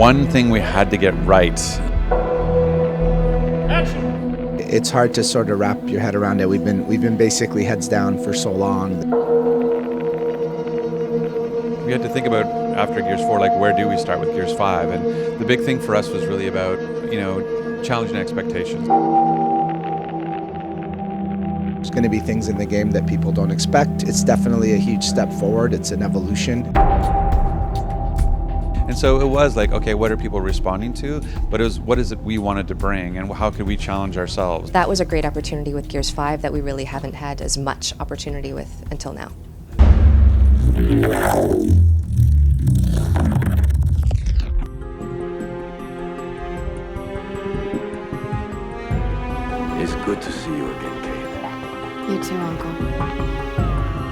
one thing we had to get right. It's hard to sort of wrap your head around it. We've been basically heads down for so long. We had to think about, after Gears 4, like, where do we start with Gears 5? And the big thing for us was really about, challenging expectations. There's going to be things in the game that people don't expect. It's definitely a huge step forward. It's an evolution. And so it was like, okay, what are people responding to? But it was, what is it we wanted to bring, and how could we challenge ourselves? That was a great opportunity with Gears 5 that we really haven't had as much opportunity with until now. It's good to see you again, Kate. You too, Uncle.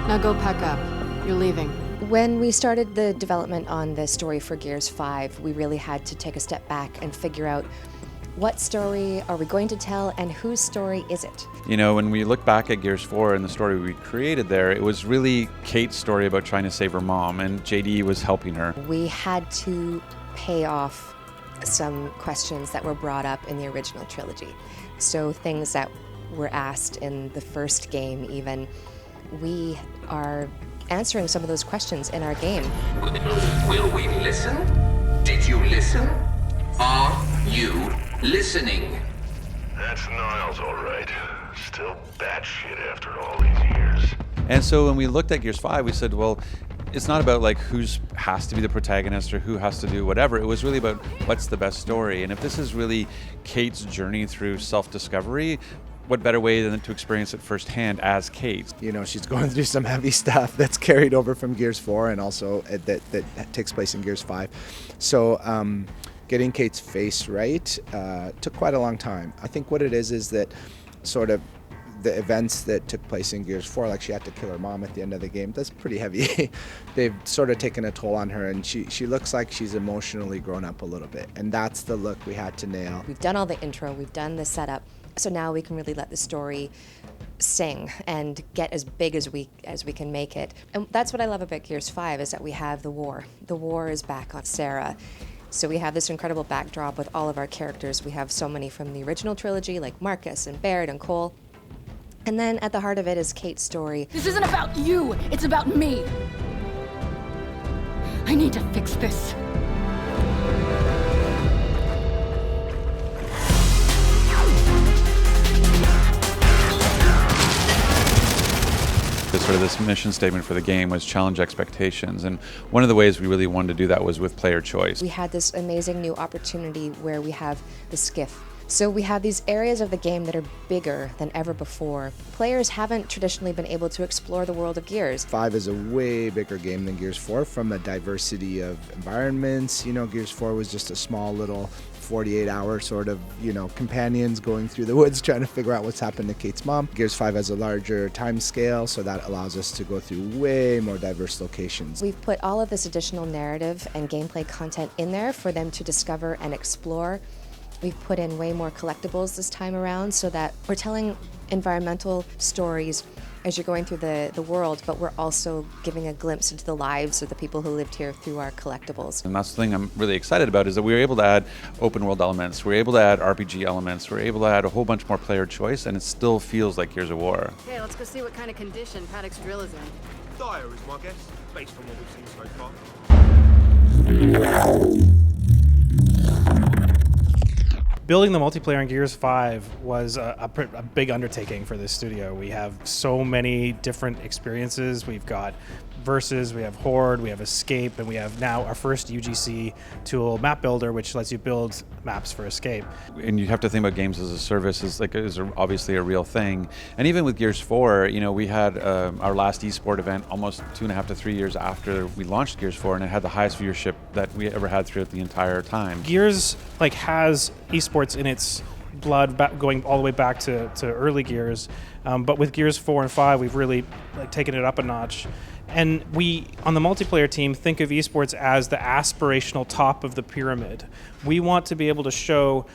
Now go pack up. You're leaving. When we started the development on the story for Gears 5, we really had to take a step back and figure out what story are we going to tell and whose story is it? When we look back at Gears 4 and the story we created there, it was really Kate's story about trying to save her mom, and JD was helping her. We had to pay off some questions that were brought up in the original trilogy. So things that were asked in the first game even, we are answering some of those questions in our game. Will we listen? Did you listen? Are you listening? That's Niles, all right. Still batshit after all these years. And so when we looked at Gears 5, we said, well, it's not about like who's has to be the protagonist or who has to do whatever. It was really about what's the best story. And if this is really Kate's journey through self-discovery, what better way than to experience it firsthand as Kate? She's going through some heavy stuff that's carried over from Gears 4 and also that takes place in Gears 5. So getting Kate's face right took quite a long time. I think what it is that sort of the events that took place in Gears 4, like she had to kill her mom at the end of the game, that's pretty heavy. They've sort of taken a toll on her, and she looks like she's emotionally grown up a little bit, and that's the look we had to nail. We've done all the intro, we've done the setup, so now we can really let the story sing and get as big as we can make it. And that's what I love about Gears 5, is that we have the war. The war is back on Sarah. So we have this incredible backdrop with all of our characters. We have so many from the original trilogy, like Marcus and Baird and Cole. And then at the heart of it is Kate's story. This isn't about you. It's about me. I need to fix this. Sort of this mission statement for the game was challenge expectations, and one of the ways we really wanted to do that was with player choice. We had this amazing new opportunity where we have the skiff. So we have these areas of the game that are bigger than ever before. Players haven't traditionally been able to explore the world of Gears. 5 is a way bigger game than Gears 4 from a diversity of environments. Gears 4 was just a small little 48-hour sort of, companions going through the woods trying to figure out what's happened to Kate's mom. Gears 5 has a larger time scale, so that allows us to go through way more diverse locations. We've put all of this additional narrative and gameplay content in there for them to discover and explore. We've put in way more collectibles this time around so that we're telling environmental stories as you're going through the world, but we're also giving a glimpse into the lives of the people who lived here through our collectibles. And that's the thing I'm really excited about, is that we were able to add open world elements, we were able to add RPG elements, we were able to add a whole bunch more player choice, and it still feels like Gears of War. Okay, let's go see what kind of condition Paddock's drill is in. Dire is my guess, based on what we've seen so far. Building the multiplayer in Gears 5 was a big undertaking for this studio. We have so many different experiences. We've got Versus, we have Horde, we have Escape, and we have now our first UGC tool, Map Builder, which lets you build maps for Escape. And you have to think about games as a service is obviously a real thing. And even with Gears 4, we had our last esport event almost 2.5 to 3 years after we launched Gears 4, and it had the highest viewership that we ever had throughout the entire time. Gears has esports in its blood, going all the way back to early Gears, but with Gears 4 and 5, we've really taken it up a notch. And we, on the multiplayer team, think of esports as the aspirational top of the pyramid. We want to be able to show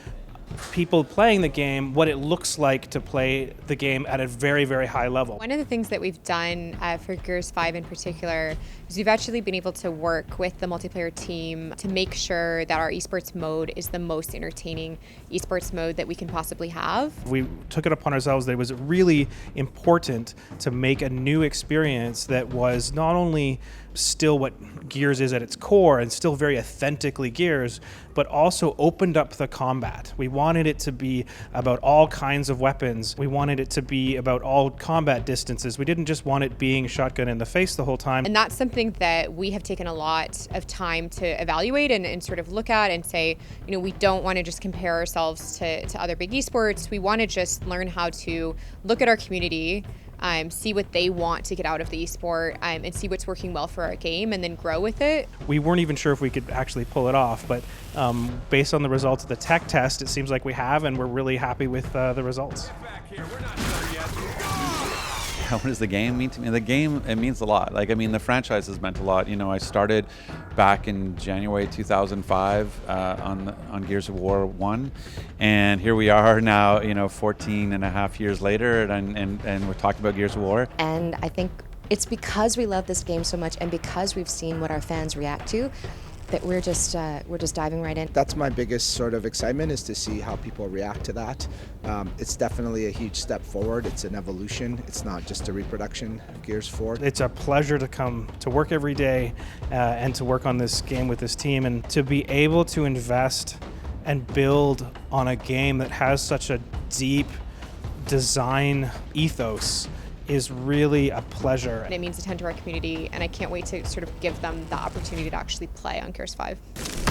people playing the game what it looks like to play the game at a very, very high level. One of the things that we've done for Gears 5 in particular is we've actually been able to work with the multiplayer team to make sure that our esports mode is the most entertaining esports mode that we can possibly have. We took it upon ourselves that it was really important to make a new experience that was not only still what Gears is at its core and still very authentically Gears, but also opened up the combat. We wanted it to be about all kinds of weapons. We wanted it to be about all combat distances. We didn't just want it being shotgun in the face the whole time. And that's something that we have taken a lot of time to evaluate and sort of look at and say, we don't want to just compare ourselves to other big esports. We want to just learn how to look at our community, see what they want to get out of the esport, and see what's working well for our game, and then grow with it. We weren't even sure if we could actually pull it off, but based on the results of the tech test, it seems like we have, and we're really happy with the results. What does the game mean to me? The game, it means a lot. The franchise has meant a lot. I started back in January 2005 on Gears of War 1, and here we are now, 14 and a half years later, and we're talking about Gears of War. And I think it's because we love this game so much and because we've seen what our fans react to that we're just diving right in. That's my biggest sort of excitement, is to see how people react to that. It's definitely a huge step forward. It's an evolution. It's not just a reproduction of Gears 4. It's a pleasure to come to work every day and to work on this game with this team, and to be able to invest and build on a game that has such a deep design ethos is really a pleasure. And it means a ton to our community, and I can't wait to sort of give them the opportunity to actually play on Gears 5.